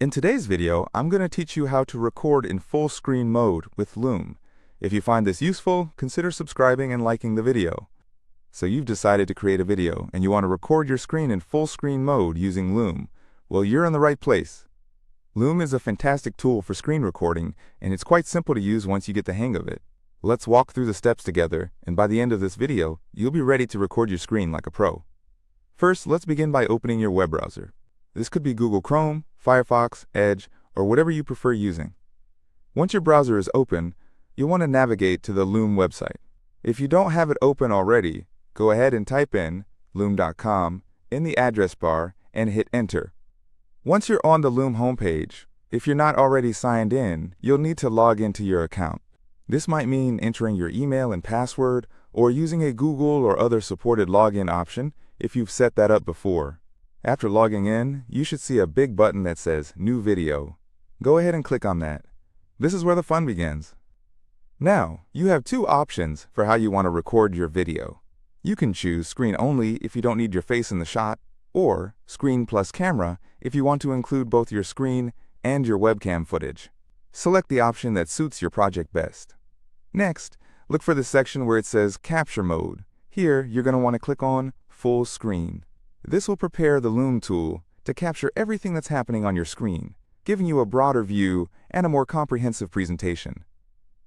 In today's video, I'm going to teach you how to record in full screen mode with Loom. If you find this useful, consider subscribing and liking the video. So you've decided to create a video and you want to record your screen in full screen mode using Loom. Well, you're in the right place. Loom is a fantastic tool for screen recording, and it's quite simple to use once you get the hang of it. Let's walk through the steps together, and by the end of this video, you'll be ready to record your screen like a pro. First, let's begin by opening your web browser. This could be Google Chrome, Firefox, Edge, or whatever you prefer using. Once your browser is open, you'll want to navigate to the Loom website. If you don't have it open already, go ahead and type in loom.com in the address bar and hit enter. Once you're on the Loom homepage, if you're not already signed in, you'll need to log into your account. This might mean entering your email and password, or using a Google or other supported login option if you've set that up before. After logging in, you should see a big button that says New Video. Go ahead and click on that. This is where the fun begins. Now, you have two options for how you want to record your video. You can choose screen only if you don't need your face in the shot, or screen plus camera if you want to include both your screen and your webcam footage. Select the option that suits your project best. Next, look for the section where it says Capture Mode. Here, you're going to want to click on Full Screen. This will prepare the Loom tool to capture everything that's happening on your screen, giving you a broader view and a more comprehensive presentation.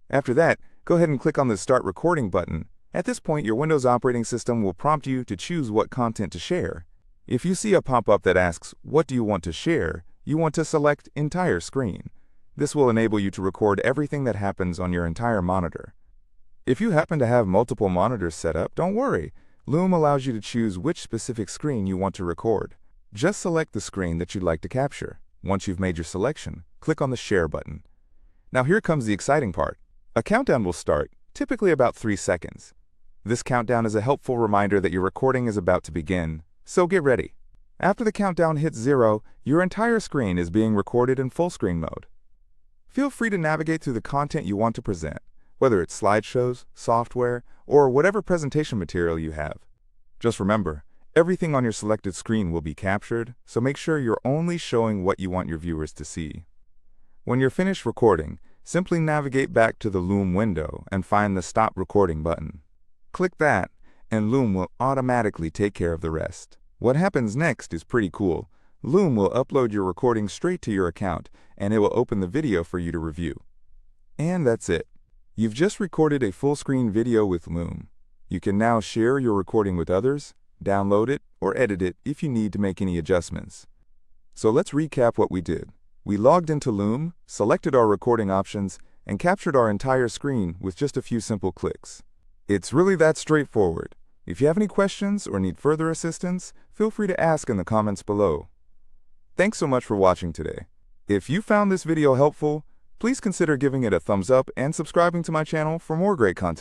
After that, go ahead and click on the Start Recording button. At this point, your Windows operating system will prompt you to choose what content to share. If you see a pop-up that asks, "What do you want to share?" you want to select Entire Screen. This will enable you to record everything that happens on your entire monitor. If you happen to have multiple monitors set up, don't worry. Loom allows you to choose which specific screen you want to record. Just select the screen that you'd like to capture. Once you've made your selection, click on the Share button. Now here comes the exciting part. A countdown will start, typically about 3 seconds. This countdown is a helpful reminder that your recording is about to begin, so get ready. After the countdown hits 0, your entire screen is being recorded in full screen mode. Feel free to navigate through the content you want to present, whether it's slideshows, software, or whatever presentation material you have. Just remember, everything on your selected screen will be captured, so make sure you're only showing what you want your viewers to see. When you're finished recording, simply navigate back to the Loom window and find the Stop Recording button. Click that, and Loom will automatically take care of the rest. What happens next is pretty cool. Loom will upload your recording straight to your account, and it will open the video for you to review. And that's it. You've just recorded a full-screen video with Loom. You can now share your recording with others, download it, or edit it if you need to make any adjustments. So let's recap what we did. We logged into Loom, selected our recording options, and captured our entire screen with just a few simple clicks. It's really that straightforward. If you have any questions or need further assistance, feel free to ask in the comments below. Thanks so much for watching today. If you found this video helpful, please consider giving it a thumbs up and subscribing to my channel for more great content.